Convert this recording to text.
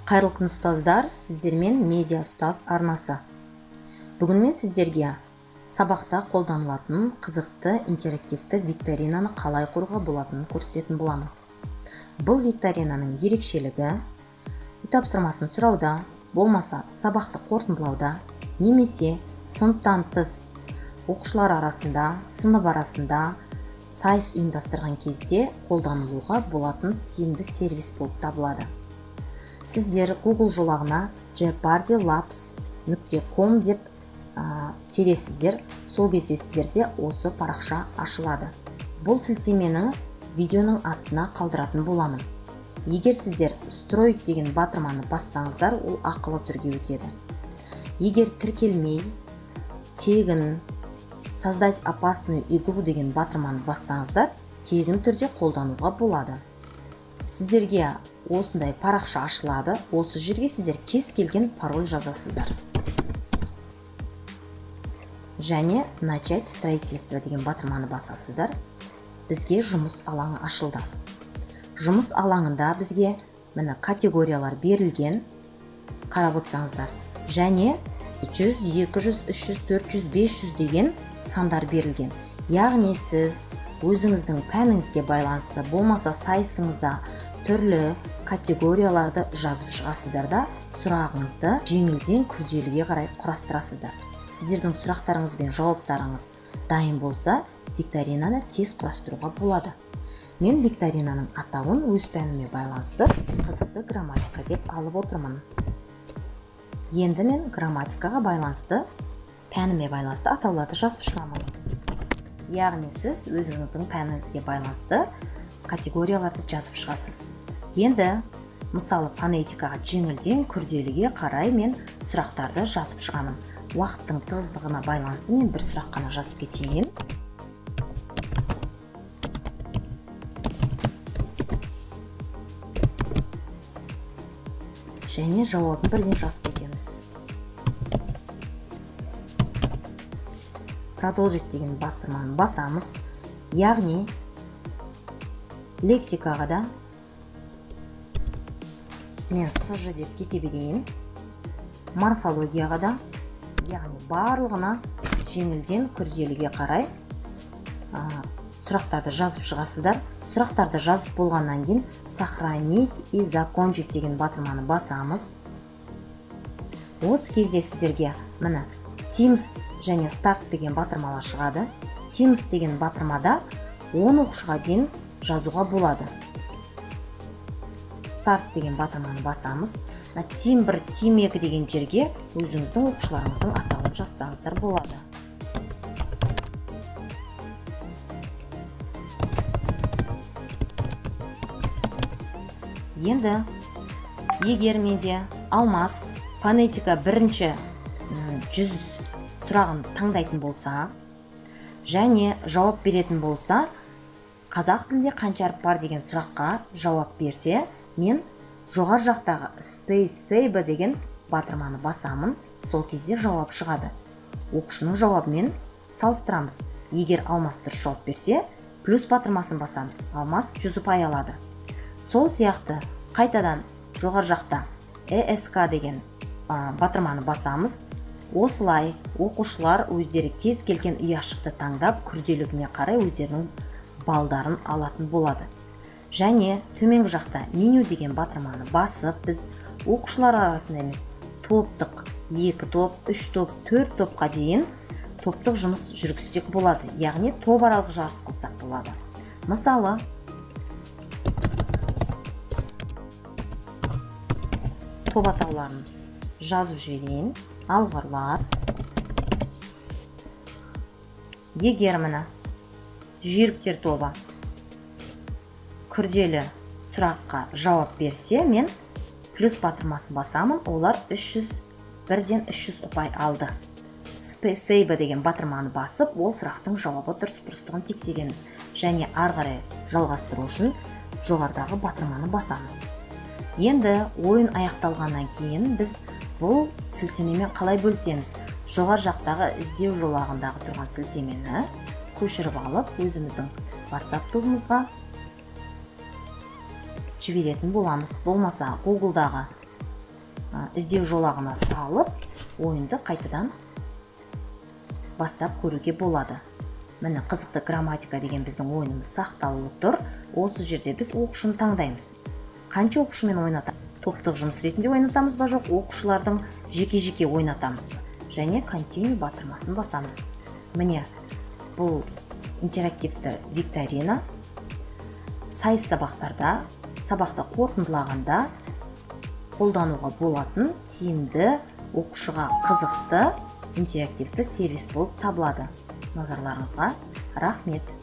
Қайырлы күн ұстаздар, сіздермен медиа ұстаз арнасы. Бүгін мен сіздерге сабақта қолданылатын қызықты интерактивті викторинаны қалай құруға болатынын көрсететін боламын. Бұл викторинаның ерекшелігі үй тапсырмасын сұрауда, болмаса сабақты қорытындылауда, немесе сыныптан тыс оқушылар арасында, сынып арасында сайыс ұйымдастырған кезде қолданылуға болатын тиімді сервис болып табылады. Сіздер Google жолағына jeopardylabs.com деп тересіздер, сол кезде сіздерде осы парақша ашылады. Бұл сілтемені видеоның астына қалдыратын боламын. Егер сіздер строить деген батырманы бассаңыздар, ол ақылы түрге өтеді. Егер тіркелмей, тегін создать опасную игру деген батырманы бассаңыздар, тегін түрде қолдануға болады. Сіздерге осындай парақша ашылады. Осы жерге сіздер кез келген пароль жазасыздар. Және начать строительство деген батырманы басасыздар. Бізге жұмыс алаңы ашылды. Жұмыс алаңында бізге міне категориялар берілген. Қарап отырсаңыздар. Және 100, 200, 300, 400, 500 деген сандар берілген. Яғни сіз өзіңіздің пәніңізге байланысты, болмаса сайысыңызда түрлі категорияларды жазып шығасыздар да, сұрағыңызды жеңілден күрделіге қарай құрастырасыздар. Сіздердің сұрақтарыңыз бен жауаптарыңыз дайын болса, викторинаны тез құрастыруға болады. Мен викторинаның атауын өз пәніме байланысты қызықты грамматика деп алып отырмын. Енді мен грамматикаға байланысты, пәніме байланысты атауларды жазып шығамын. Яғни сіз өзіңіздің пәніңізге байланысты категорияларды жазып шығасыз. Енді мысалы фонетикаға жеңілден күрделіге қарай мен сұрақтарды жазып шығамын. Уақыттың тығыздығына байланысты мен бір сұрақ қана жазып кетейін. Және жауабын бірден жазып кетеміз. Продолжить деген бастырманы басамыз. Яғни лексикаға да мен сж деп кете берейін. Морфологияға да, яғни барлығына жеңілден күрделіге қарай сұрақтарды жазып шығасыздар. Сұрақтарды жазып болғаннан кейін сохранить и закончить деген батырманы басамыз. Осы кезде сіздерге міне Teams және Start деген батырмалар шығады. Teams деген батырмада 10 оқушыға дейін жазуға болады. Start деген батырманы басамыз. Team 1, Team 2 деген жерге өзіңіздің оқушыларыңыздың атауын жазсаңыздар болады. Енді егер менде Алмас фонетика бірінші 100 сұрағын таңдайтын болса, және жауап беретін болса, қазақ тілінде қанша әріп бар деген сұраққа жауап берсе, мен жоғар жақтағы Spaceba деген батырманы басамын, сол кезде жауап шығады. Оқушының жауабымен салыстырамыз. Егер Алмас дұрыс жауап берсе, плюс батырмасын басамыз. Алмас 100 ұпай алады. Сол сияқты қайтадан жоғар жақта ESK деген батырманы басамыз. Осылай оқушылар өздері кез келген ұяшықты таңдап, күрделігіне қарай өздерінің балдарын алатын болады. Және төменгі жақта меню деген батырманы басып, біз оқушылар арасында емес, топтық 2 топ, 3 топ, 4 топқа дейін топтық жұмыс жүргізсек болады. Яғни топ аралық жарыс қылсақ болады. Мысалы, топ атауларын жазып жіберейін. Алғырлар. Егер міне жүйріктер тобы күрделі сұраққа жауап берсе, мен плюс батырмасын басамын. Олар 100-ден 300 ұпай алды. Spaceba деген батырманы басып, ол сұрақтың жауабы дұрыс-бұрыстығын тексереміз. Және арғарай жалғастыру үшін жоғардағы батырманы басамыз. Енді ойын аяқталғаннан кейін біз бұл сілтемемен қалай бөлісеміз? Жоғар жақтағы іздеу жолағындағы тұрған сілтемені көшіріп алып, өзіміздің WhatsApp тобымызға жіберетін боламыз. Болмаса Google'дағы іздеу жолағына салып, ойынды қайтадан бастап көруге болады. Міне қызықты грамматика деген біздің ойынымыз сақталып тұр. Осы жерде біз оқушыны таңдаймыз. Қанша оқушымен ойнатамыз? Топтық жұмыс ретінде ойнатамыз ба, жоқ оқушылардың жеке-жеке ойнатамыз ба? Және continue батырмасын басамыз. Міне бұл интерактивті викторина сайыс сабақтарда, сабақты қорытындылағанда қолдануға болатын тиімді, оқушыға қызықты интерактивті сервис болып табылады. Назарларыңызға рахмет.